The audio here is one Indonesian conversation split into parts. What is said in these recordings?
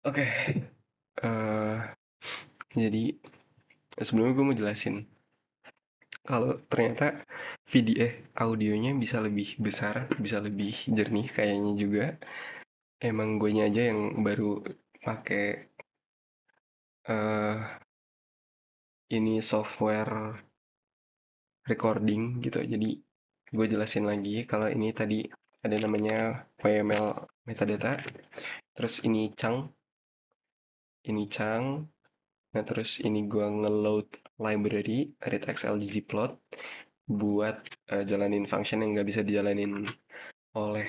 Oke, eh jadi sebelumnya gue mau jelasin kalau ternyata audionya bisa lebih besar, bisa lebih jernih kayaknya juga. Emang guenya aja yang baru pakai eh ini software recording gitu. Jadi gue jelasin lagi kalau ini tadi ada namanya YML metadata, terus ini Chang. Nah, terus ini gua ngeload library readxl ggplot buat jalanin function yang nggak bisa dijalanin oleh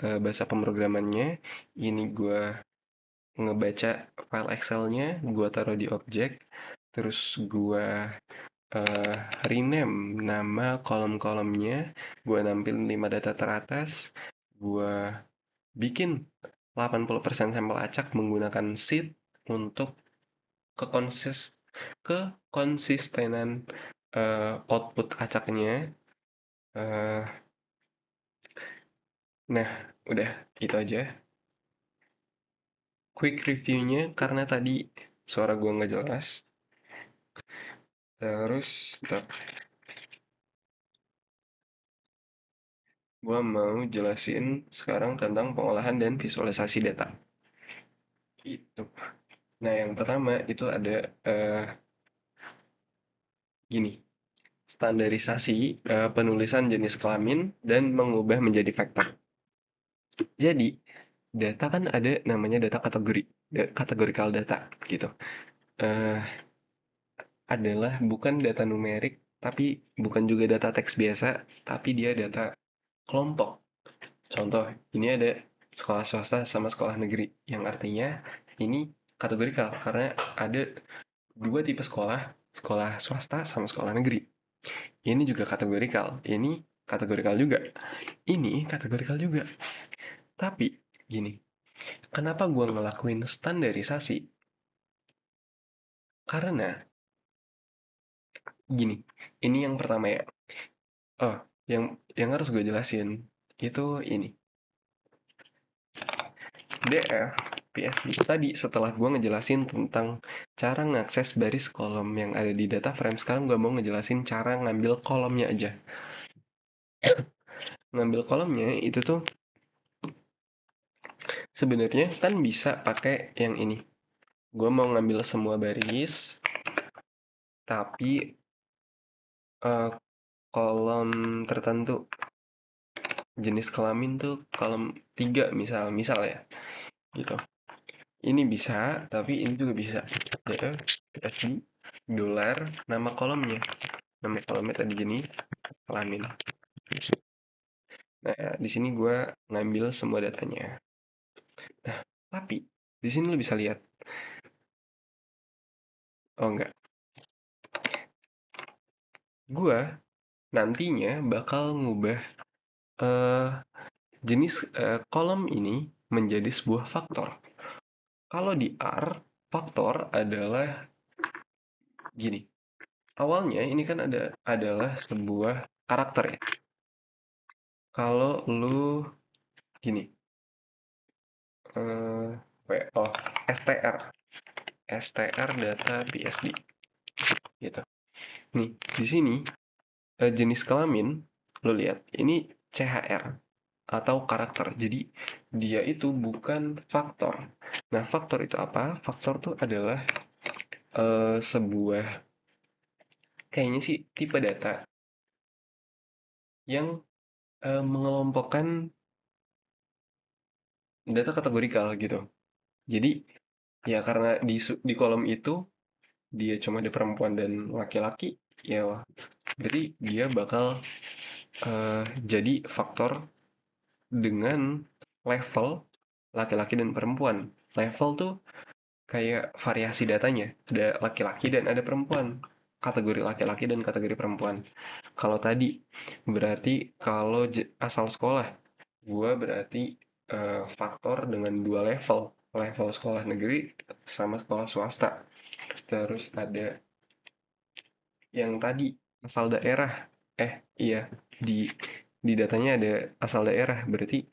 bahasa pemrogramannya. Ini gua ngebaca file Excel-nya, gua taruh di objek, terus gua eh, rename nama kolom-kolomnya, gua nampilin 5 data teratas, gua bikin 80% sampel acak menggunakan seed untuk kekonsis kekonsistenan output acaknya. Eh, nah, udah itu aja. Quick reviewnya karena tadi suara gua nggak jelas. Terus, bentar, gua mau jelasin sekarang tentang pengolahan dan visualisasi data. Itu. Nah, yang pertama itu ada gini, standarisasi penulisan jenis kelamin dan mengubah menjadi vektor. Jadi, data kan ada namanya data kategori, kategorikal data gitu. Eh, adalah bukan data numerik, tapi bukan juga data teks biasa, tapi dia data kelompok. Contoh, ini ada sekolah swasta sama sekolah negeri, yang artinya ini kategorikal karena ada dua tipe sekolah, sekolah swasta sama sekolah negeri. Ini juga kategorikal, ini kategorikal juga, ini kategorikal juga. Tapi gini, kenapa gua ngelakuin standarisasi? Karena gini, ini yang pertama ya. Oh, yang harus gue jelasin itu ini. DF PSD tadi setelah gue ngejelasin tentang cara ngakses baris kolom yang ada di data frame, sekarang gue mau ngejelasin cara ngambil kolomnya aja. Ngambil kolomnya itu tuh sebenarnya kan bisa pakai yang ini. Gue mau ngambil semua baris, tapi eh, kolom tertentu jenis kelamin tuh kolom 3 misal ya gitu. Ini bisa, tapi ini juga bisa. DF, PSD, dolar, nama kolomnya. Nama kolomnya tadi gini, kelamin. Nah, di sini gue ngambil semua datanya. Nah, tapi di sini lo bisa lihat. Oh enggak, gue nantinya bakal ngubah eh, jenis kolom ini menjadi sebuah faktor. Kalau di R, faktor adalah gini. Awalnya ini kan adalah sebuah karakter ya. Kalau lu gini, eh, oh, str, str data PSD gitu. Nih, di sini jenis kelamin, lo lihat, ini CHR atau karakter. Jadi dia itu bukan faktor. Nah, faktor itu apa? Faktor itu adalah sebuah kayaknya sih tipe data yang mengelompokkan data kategorikal gitu. Jadi ya karena di kolom itu dia cuma ada perempuan dan laki-laki, ya berarti dia bakal jadi faktor dengan level laki-laki dan perempuan. Level tuh kayak variasi datanya. Ada laki-laki dan ada perempuan. Kategori laki-laki dan kategori perempuan. Kalau tadi berarti kalau asal sekolah, gua berarti faktor dengan dua level. Level sekolah negeri sama sekolah swasta. Terus ada yang tadi asal daerah. Iya, di datanya ada asal daerah. Berarti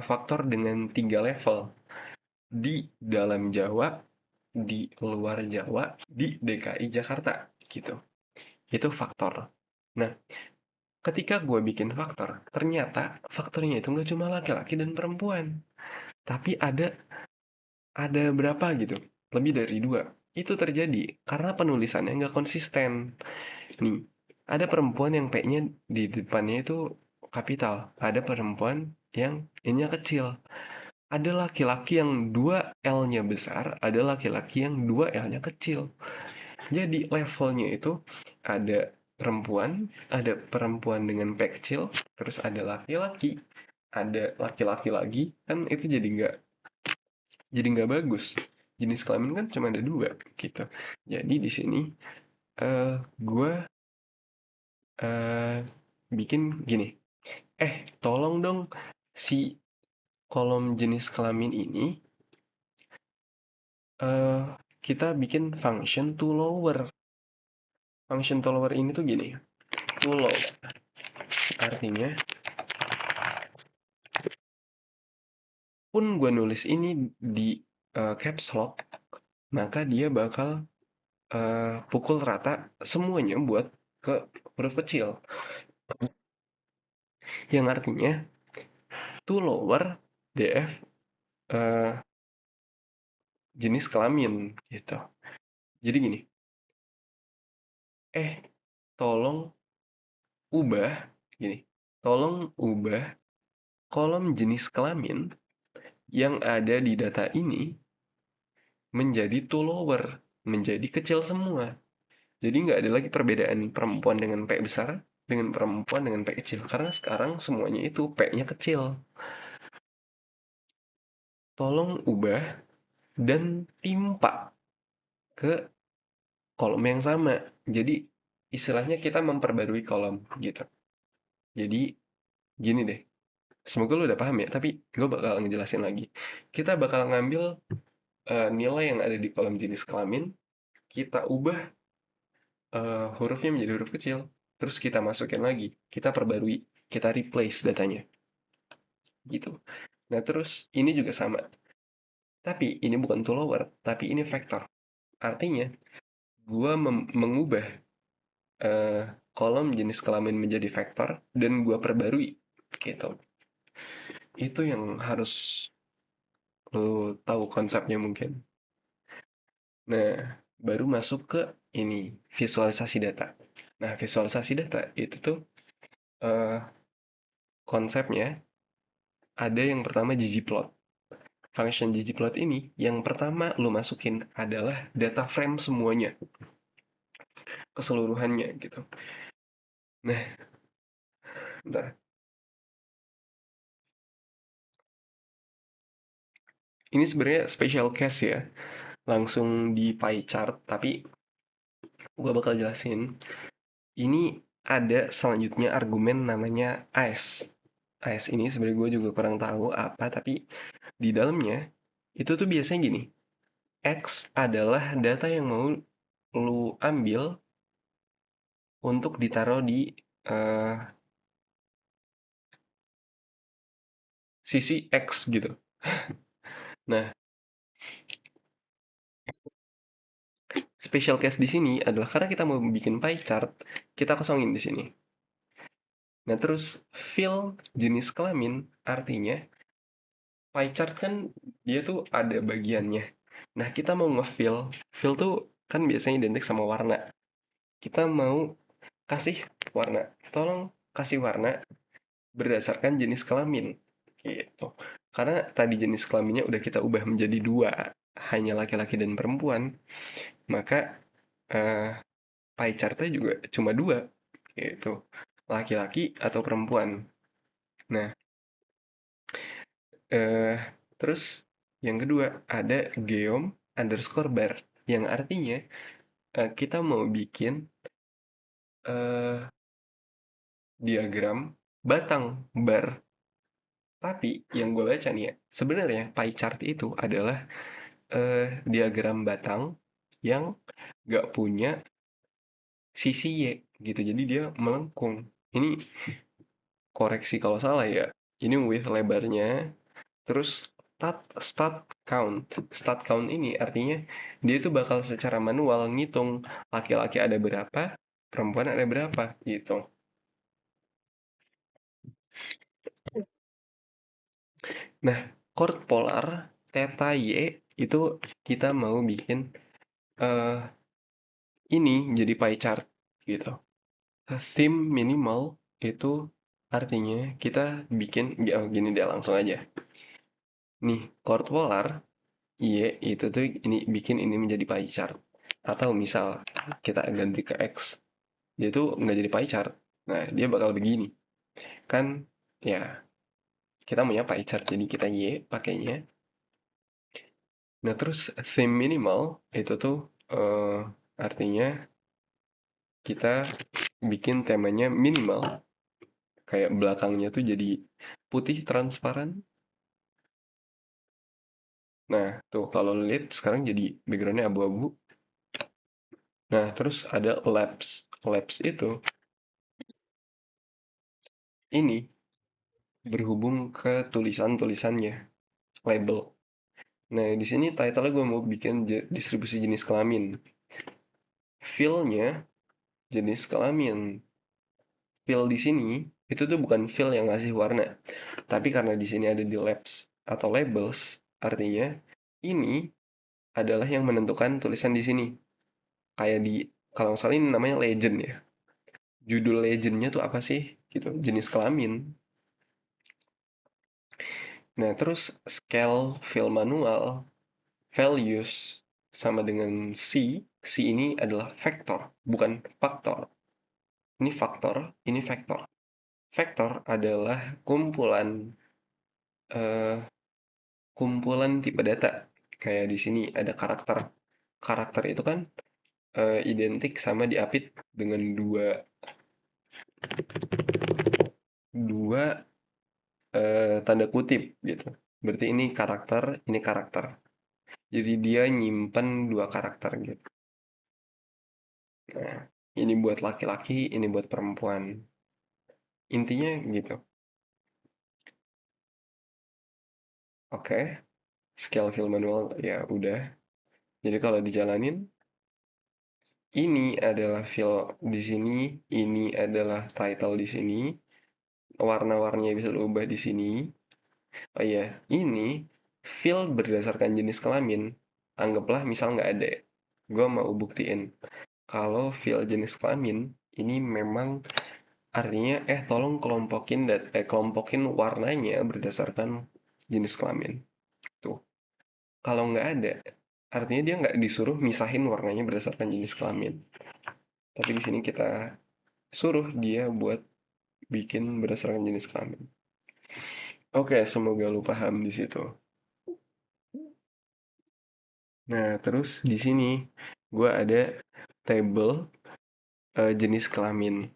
faktor dengan tiga level. di dalam Jawa, di luar Jawa, di DKI Jakarta gitu. Itu faktor. Nah, ketika gue bikin faktor, ternyata faktornya itu nggak cuma laki-laki dan perempuan, tapi ada berapa gitu, lebih dari dua. Itu terjadi karena penulisannya nggak konsisten. Nih, ada perempuan yang P-nya di depannya itu kapital, ada perempuan yang N-nya kecil, ada laki-laki yang dua L-nya besar, ada laki-laki yang dua L-nya kecil. Jadi levelnya itu ada perempuan dengan P kecil, terus ada laki-laki, ada laki-laki lagi, kan itu jadi nggak bagus. Jenis kelamin kan cuma ada dua gitu. Jadi di sini gue eh, bikin gini. Tolong dong si kolom jenis kelamin ini eh kita bikin function to lower. Function to lower ini tuh gini. To lower artinya pun gue nulis ini di caps lock, maka dia bakal pukul rata semuanya buat ke huruf kecil. Yang artinya to lower DF eh, jenis kelamin gitu. Jadi gini, tolong ubah gini. Tolong ubah kolom jenis kelamin yang ada di data ini menjadi to lower, menjadi kecil semua. Jadi nggak ada lagi perbedaan perempuan dengan P besar dengan perempuan dengan P kecil. Karena sekarang semuanya itu P-nya kecil. Tolong ubah dan timpa ke kolom yang sama. Jadi istilahnya kita memperbarui kolom gitu. Jadi gini deh. Semoga lu udah paham ya, tapi gue bakal ngejelasin lagi. Kita bakal ngambil nilai yang ada di kolom jenis kelamin, kita ubah hurufnya menjadi huruf kecil, terus kita masukin lagi, kita perbarui, kita replace datanya, gitu. Nah terus ini juga sama, tapi ini bukan to lower, tapi ini vektor. Artinya, gua mengubah eh, kolom jenis kelamin menjadi vektor dan gua perbarui, gitu. Itu yang harus lo tahu konsepnya mungkin. Nah, baru masuk ke ini visualisasi data. Nah, visualisasi data itu tuh eh, konsepnya ada yang pertama ggplot. Function ggplot ini yang pertama lo masukin adalah data frame semuanya, keseluruhannya gitu. Nah, bentar. Ini sebenarnya special case ya. Langsung di pie chart, tapi gua bakal jelasin. Ini ada selanjutnya argumen namanya AS. AS ini sebenarnya gue juga kurang tahu apa, tapi di dalamnya itu tuh biasanya gini. X adalah data yang mau lu ambil untuk ditaruh di eh, sisi X gitu. Nah, special case di sini adalah karena kita mau bikin pie chart, kita kosongin di sini. Nah, terus fill jenis kelamin artinya pie chart kan dia tuh ada bagiannya. Nah, kita mau fill tuh kan biasanya identik sama warna. Kita mau kasih warna. Tolong kasih warna berdasarkan jenis kelamin. Gitu. Karena tadi jenis kelaminnya udah kita ubah menjadi dua, hanya laki-laki dan perempuan, maka eh, pie chartnya juga cuma dua, yaitu laki-laki atau perempuan. Nah, eh, terus yang kedua ada geom underscore bar, yang artinya kita mau bikin eh, diagram batang bar. Tapi yang gue baca nih ya, sebenarnya pie chart itu adalah diagram batang yang gak punya sisi Y gitu. Jadi dia melengkung. Ini koreksi kalau salah ya. Ini width lebarnya, terus start count. Stat count ini artinya dia tuh bakal secara manual ngitung laki-laki ada berapa, perempuan ada berapa gitu. Nah, chord polar theta y itu kita mau bikin eh ini jadi pie chart gitu. Theme minimal itu artinya kita bikin oh, gini deh langsung aja. Nih, chord polar Y itu tuh ini bikin ini menjadi pie chart. Atau misal kita ganti ke X, dia tuh nggak jadi pie chart. Nah, dia bakal begini. Kan ya kita punya pie chart jadi kita Y pakainya. Nah, terus theme minimal itu tuh artinya kita bikin temanya minimal. Kayak belakangnya tuh jadi putih transparan. Nah, tuh kalau lihat sekarang jadi backgroundnya abu-abu. Nah, terus ada labs. Labs itu ini berhubung ke tulisan-tulisannya, label. Nah, di sini title-nya gue mau bikin distribusi jenis kelamin. Fill-nya jenis kelamin. Fill di sini itu tuh bukan fill yang ngasih warna, tapi karena di sini ada di labs atau labels, artinya ini adalah yang menentukan tulisan di sini. Kayak di kalau nggak salah ini namanya legend ya. Judul legendnya tuh apa sih? Gitu, jenis kelamin. Nah, terus scale fill manual values sama dengan C. C ini adalah vektor, bukan faktor. Ini faktor, ini vektor. Vektor adalah eh, kumpulan tipe data. Kayak di sini ada karakter. Karakter itu kan identik sama diapit dengan dua dua tanda kutip gitu. Berarti ini karakter, ini karakter. Jadi dia nyimpen dua karakter gitu. Nah, ini buat laki-laki, ini buat perempuan. Intinya gitu. Oke, scale fill manual ya udah. Jadi kalau dijalanin, ini adalah fill di sini, ini adalah title di sini, warna-warninya bisa diubah di sini. Oh iya, ini fill berdasarkan jenis kelamin. Anggaplah misal nggak ada. Gue mau buktiin kalau fill jenis kelamin ini memang artinya tolong kelompokin warnanya berdasarkan jenis kelamin. Tuh. Kalau nggak ada, artinya dia nggak disuruh misahin warnanya berdasarkan jenis kelamin. Tapi di sini kita suruh dia buat bikin berdasarkan jenis kelamin. Oke, semoga lu paham di situ. Nah, terus di sini gue ada table jenis kelamin.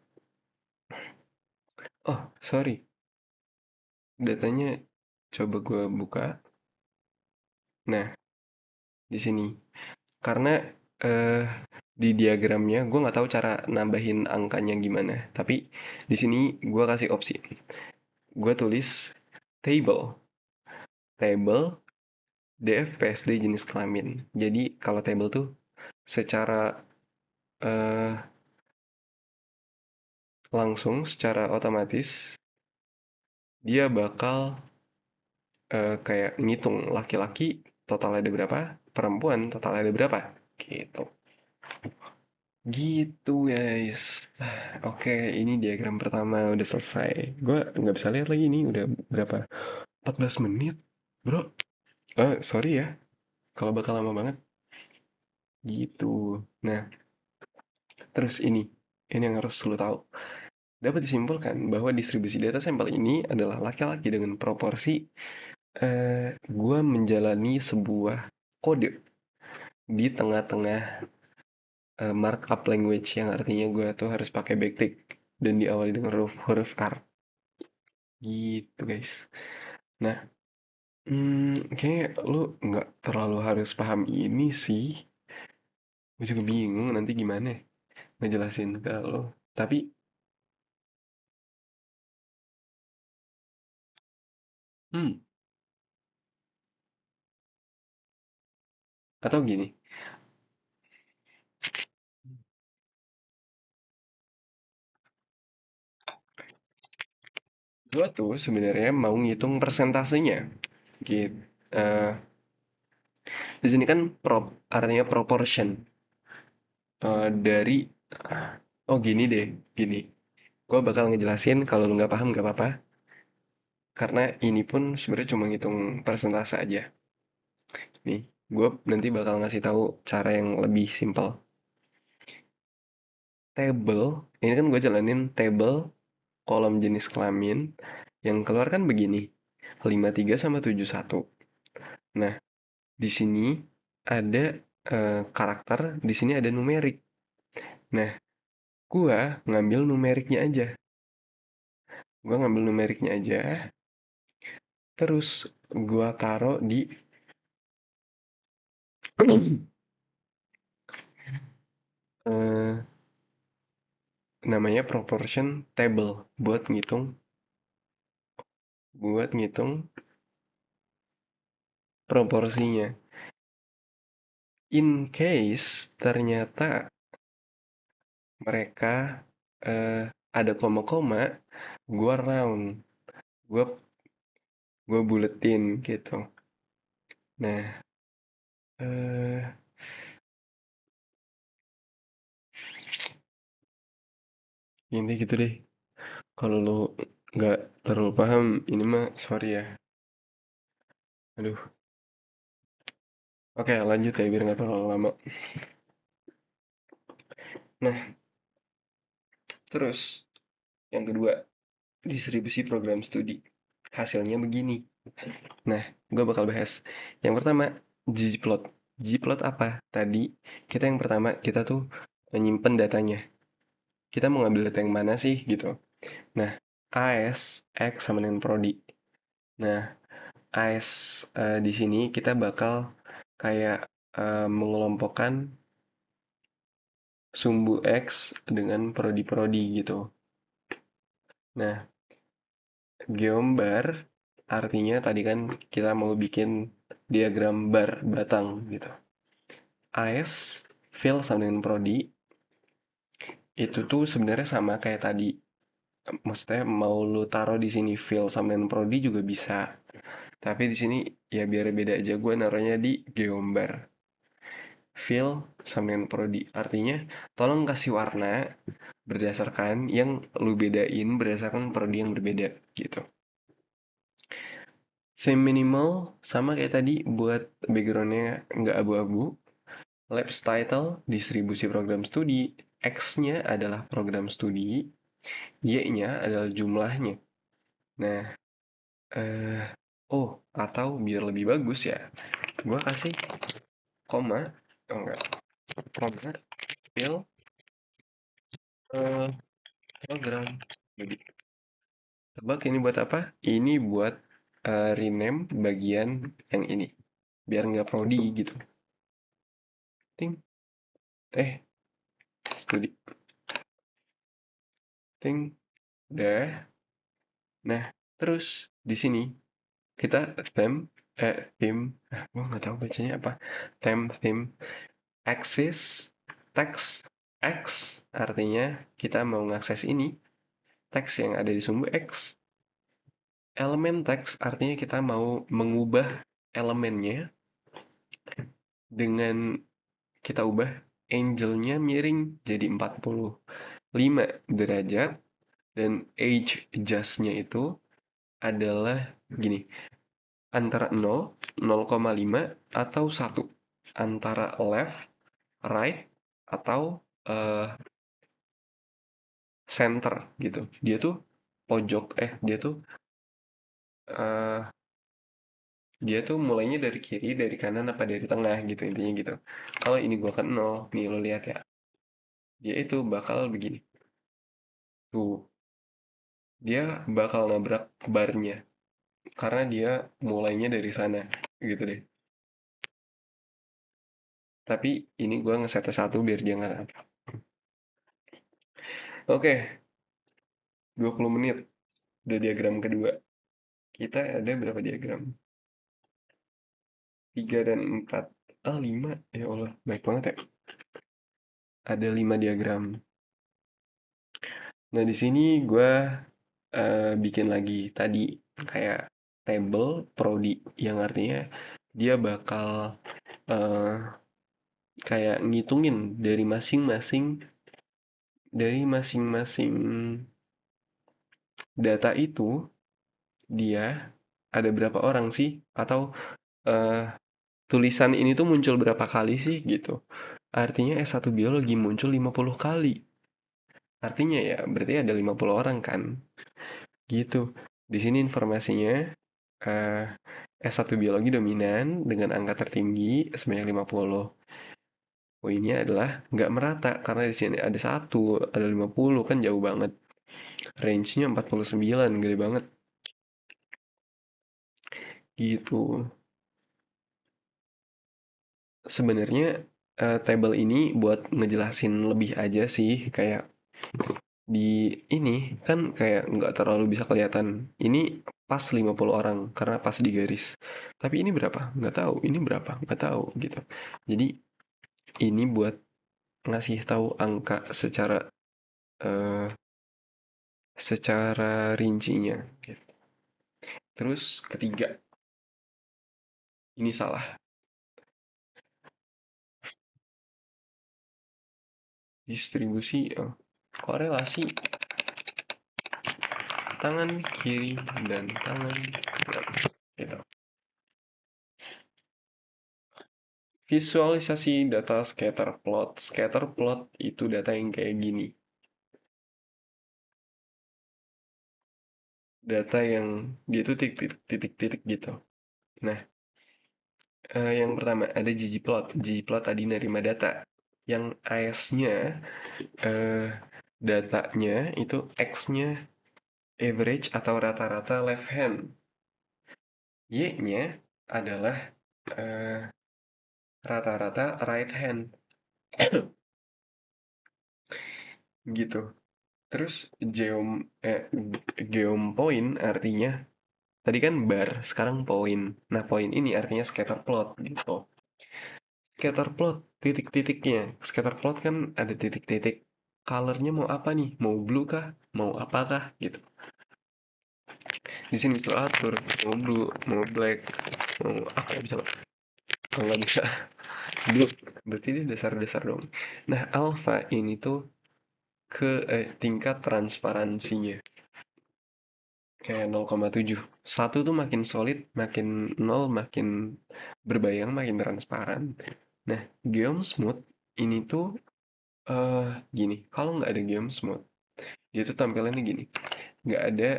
Oh, sorry. Datanya coba gue buka. Nah, di sini. Karena eh, di diagramnya gue nggak tahu cara nambahin angkanya gimana. Tapi di sini gue kasih opsi. Gue tulis table, table DF PSD jenis kelamin. Jadi kalau table tuh secara eh, langsung, secara otomatis dia bakal kayak ngitung laki-laki total ada berapa, perempuan total ada berapa, gitu. Gitu guys. Oke, ini diagram pertama udah selesai. Gue nggak bisa lihat lagi nih udah berapa? 14 menit, bro. Sorry ya, kalau bakal lama banget. Gitu. Nah, terus ini yang harus lo tahu. Dapat disimpulkan bahwa distribusi data sampel ini adalah laki-laki dengan proporsi gua menjalani sebuah kode di tengah-tengah markup language yang artinya gua tuh harus pakai backtick dan diawali dengan huruf R. Gitu guys. Nah, kayaknya lu nggak terlalu harus paham ini sih. Gue juga bingung nanti gimana ngejelasin ke lo. Tapi, hmm, Atau gini, gua tuh sebenarnya mau ngitung persentasenya. Gitu. Eh, di sini kan artinya proportion. Dari oh gini deh, gini. Gue bakal ngejelasin kalau lu nggak paham nggak apa-apa. Karena ini pun sebenarnya cuma ngitung persentase aja. Nih, gue nanti bakal ngasih tahu cara yang lebih simpel. Table, ini kan gue jalanin table kolom jenis kelamin yang keluar kan begini. 53 sama 71. Nah, di sini ada karakter, di sini ada numerik. Nah, gua ngambil numeriknya aja. Gua ngambil numeriknya aja, terus gua taruh di eh, namanya proportion table buat ngitung proporsinya. In case ternyata mereka eh, ada koma-koma, gua round, gua gua buletin gitu. Nah, eh ini gitu deh. Kalau lo nggak terlalu paham, ini mah sorry ya. Aduh. Oke, lanjut ya biar nggak terlalu lama. Nah, terus yang kedua, distribusi program studi. Hasilnya begini. Nah, gue bakal bahas. Yang pertama, ggplot. Ggplot apa? Tadi kita yang pertama kita tuh nyimpen datanya. Kita mau ngambil data yang mana sih gitu. Nah, AS X sama dengan prodi. Nah, AS di sini kita bakal kayak mengelompokkan sumbu X dengan prodi-prodi gitu. Nah, geombar artinya tadi kan kita mau bikin diagram bar batang gitu. AS fill sama dengan prodi itu tuh sebenarnya sama kayak tadi. Maksudnya mau lu taruh di sini fill sama dengan prodi juga bisa. Tapi di sini ya biar beda aja gue naruhnya di geombar. Fill sama dengan prodi. Artinya tolong kasih warna berdasarkan yang lu bedain berdasarkan prodi yang berbeda gitu. Theme minimal sama kayak tadi buat backgroundnya nggak abu-abu. Labs title distribusi program studi. X-nya adalah program studi, Y-nya adalah jumlahnya. Nah, eh oh atau biar lebih bagus ya, gua kasih koma, oh enggak, koma, fill, eh, program. Jadi, tebak ini buat apa? Ini buat rename bagian yang ini, biar nggak prodi gitu. Ting, studi, ting, udah. Nah, terus di sini kita theme, gua nggak tahu bacanya apa. Theme, axis, text, X artinya kita mau ngakses ini, teks yang ada di sumbu X. Elemen teks artinya kita mau mengubah elemennya dengan kita ubah angle-nya miring jadi 45 derajat dan age adjust-nya itu adalah gini, antara 0, 0,5 atau 1. Antara left, right, atau center gitu. Dia tuh pojok, eh, dia tuh mulainya dari kiri, dari kanan, apa dari tengah gitu intinya gitu. Kalau ini gua ke 0, nih lo lihat ya. Dia itu bakal begini. Tuh, dia bakal nabrak barnya karena dia mulainya dari sana gitu deh. Tapi ini gua ngesetnya satu biar dia nggak nabrak. Oke, 20 menit udah diagram kedua. Kita ada berapa diagram? 3 dan 4. Ah, 5. Ya Allah, baik banget ya. Ada 5 diagram. Nah, di sini gue bikin lagi tadi kayak table prodi yang artinya dia bakal eh, kayak ngitungin dari masing-masing data itu dia ada berapa orang sih atau eh, tulisan ini tuh muncul berapa kali sih gitu. Artinya S1 biologi muncul 50 kali. Artinya ya berarti ada 50 orang kan. Gitu. Di sini informasinya eh, S1 biologi dominan dengan angka tertinggi sebanyak 50. Poinnya adalah nggak merata karena di sini ada 1, ada 50 kan jauh banget. Range-nya 49, gede banget. Gitu. Sebenarnya table ini buat ngejelasin lebih aja sih kayak di ini kan kayak nggak terlalu bisa kelihatan. Ini pas 50 orang karena pas di garis. Tapi ini berapa? Nggak tahu. Ini berapa? Nggak tahu gitu. Jadi ini buat ngasih tahu angka eh, secara rincinya. Gitu. Terus ketiga, ini salah. Distribusi korelasi tangan kiri dan tangan kanan. Gitu. Visualisasi data scatter plot. Scatter plot itu data yang kayak gini. Data yang dia tuh titik-titik gitu. Nah, yang pertama ada ggplot. Ggplot tadi nerima data. Yang AS-nya, eh, datanya itu X-nya average atau rata-rata left hand. Y-nya adalah eh, rata-rata right hand. Gitu. Terus geom point artinya tadi kan bar, sekarang point. Nah, point ini artinya scatter plot gitu. Scatter plot, titik-titiknya. Scatter plot kan ada titik-titik. Colornya mau apa nih? Mau blue kah? Mau apakah? Gitu. Di sini bisa atur. Mau blue, mau black, mau apa bisa? Kalau nggak bisa, blue. Berarti ini dasar-dasar dong. Nah, alpha ini tuh tingkat transparansinya. Kayak 0,7. Satu tuh makin solid, makin nol makin berbayang, makin transparan. Nah, Geom Smooth ini tuh gini, kalau nggak ada Geom Smooth, dia tuh tampilannya gini. Nggak ada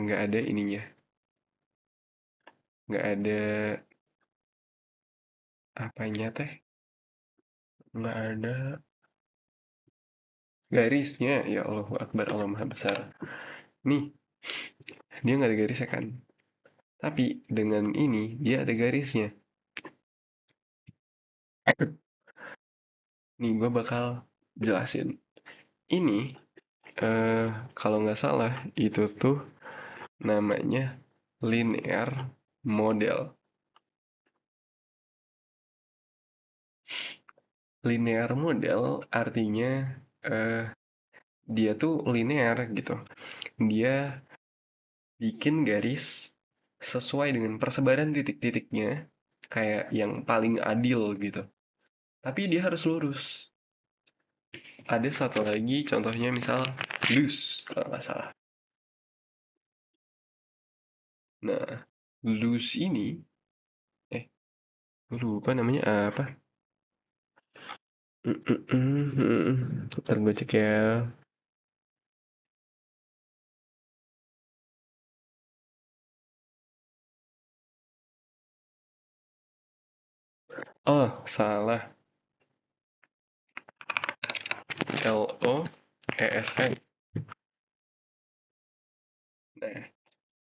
nggak ada ininya, nggak ada apanya teh, nggak ada garisnya. Ya Allah Akbar, Allah Maha Besar. Nih, dia nggak ada garisnya kan? Tapi dengan ini dia ada garisnya. Nih, gue bakal jelasin. Ini eh kalau nggak salah itu tuh namanya linear model. Linear model artinya eh dia tuh linear gitu. Dia bikin garis sesuai dengan persebaran titik-titiknya kayak yang paling adil gitu. Tapi dia harus lurus. Ada satu lagi contohnya misal loose kalau nggak salah. Nah, loose ini eh gue lupa namanya apa. Ntar gue cek ya. Oh, salah. LOESN. Nah,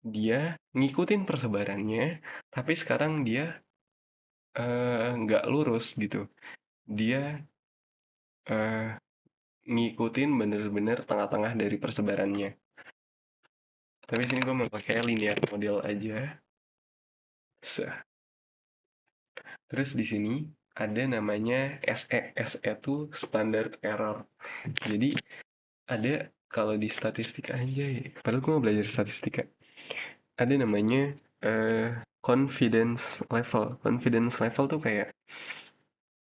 dia ngikutin persebarannya, tapi sekarang dia nggak lurus gitu. Dia eh, ngikutin bener-bener tengah-tengah dari persebarannya. Tapi sini gue mau pakai linear model aja. Terus di sini ada namanya SE. SE itu standard error. Jadi ada kalau di statistika aja ya. Padahal gue mau belajar statistika. Ada namanya eh, confidence level. Confidence level tuh kayak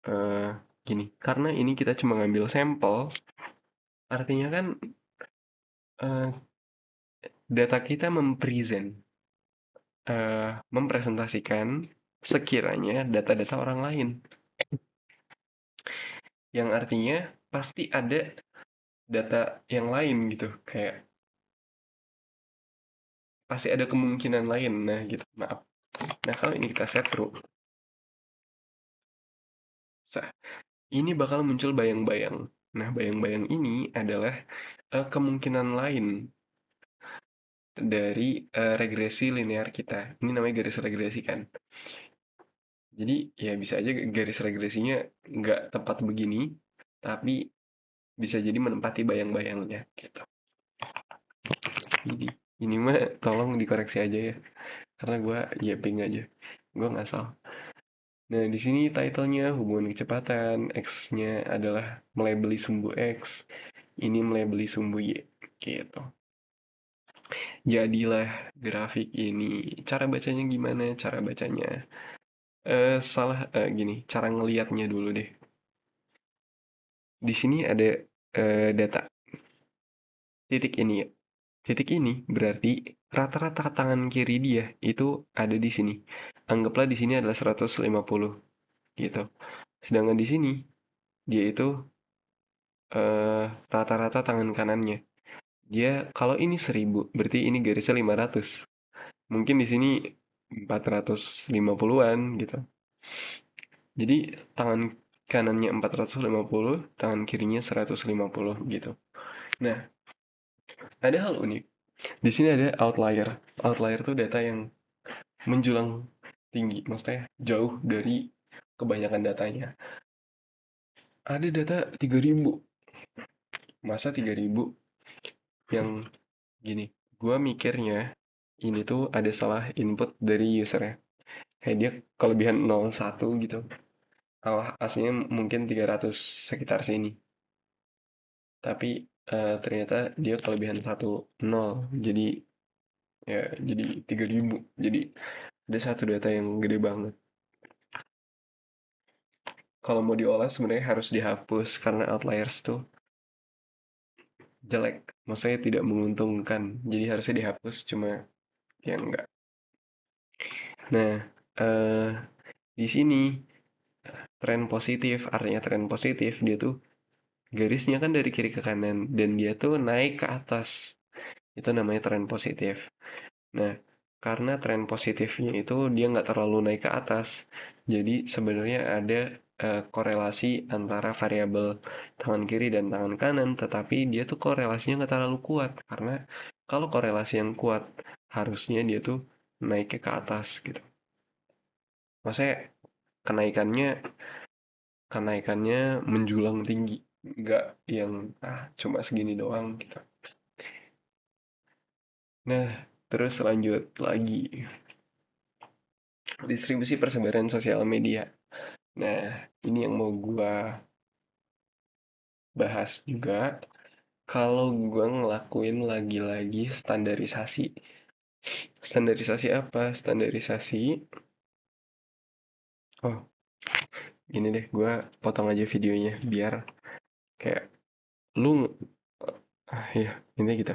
eh, gini. Karena ini kita cuma ngambil sampel, artinya kan eh, data kita mempresentasikan sekiranya data-data orang lain. Yang artinya pasti ada data yang lain gitu. Kayak pasti ada kemungkinan lain. Nah gitu, maaf. Nah kalau ini kita set true, ini bakal muncul bayang-bayang. Nah bayang-bayang ini adalah kemungkinan lain dari regresi linear kita. Ini namanya garis regresi kan. Jadi ya bisa aja garis regresinya nggak tepat begini, tapi bisa jadi menempati bayang-bayangnya gitu. Jadi ini mah tolong dikoreksi aja ya, karena gue yapping aja, gue ngasal. Nah di sini titlenya hubungan kecepatan, X-nya adalah melabeli sumbu X, ini melabeli sumbu Y, gitu. Jadilah grafik ini. Cara bacanya gimana? Cara bacanya gini, cara ngelihatnya dulu deh. Di sini ada data titik ini ya. Titik ini berarti rata-rata tangan kiri dia itu ada di sini. Anggaplah di sini adalah 150 gitu. Sedangkan di sini dia itu rata-rata tangan kanannya. Dia kalau ini 1000, berarti ini garisnya 500. Mungkin di sini 450-an gitu. Jadi tangan kanannya 450, tangan kirinya 150 gitu. Nah, ada hal unik. Di sini ada outlier. Outlier itu data yang menjulang tinggi, maksudnya jauh dari kebanyakan datanya. Ada data 3000. Masa 3000 yang gini? Gua mikirnya ini tuh ada salah input dari usernya. Kayak dia kelebihan 01 gitu. Aslinya mungkin 300 sekitar sini. Tapi ternyata dia kelebihan 10. Jadi ya jadi 3000. Jadi ada satu data yang gede banget. Kalau mau diolah sebenarnya harus dihapus karena outliers tuh jelek. Maksudnya tidak menguntungkan. Jadi harusnya dihapus, cuma ya enggak. Nah, eh di sini tren positif, artinya tren positif dia tuh garisnya kan dari kiri ke kanan dan dia tuh naik ke atas. Itu namanya tren positif. Nah, karena tren positifnya itu dia nggak terlalu naik ke atas, jadi sebenarnya ada korelasi antara variabel tangan kiri dan tangan kanan, tetapi dia tuh korelasinya nggak terlalu kuat, karena kalau korelasi yang kuat, harusnya dia tuh naiknya ke atas gitu. Maksudnya kenaikannya kenaikannya menjulang tinggi, nggak yang cuma segini doang gitu. Nah, terus lanjut lagi. Distribusi persebaran sosial media. Nah, ini yang mau gua bahas juga. Kalau gua ngelakuin lagi-lagi standarisasi. Standarisasi apa? Standarisasi. Oh, gini deh, gua potong aja videonya biar kayak lu ya, ini gitu.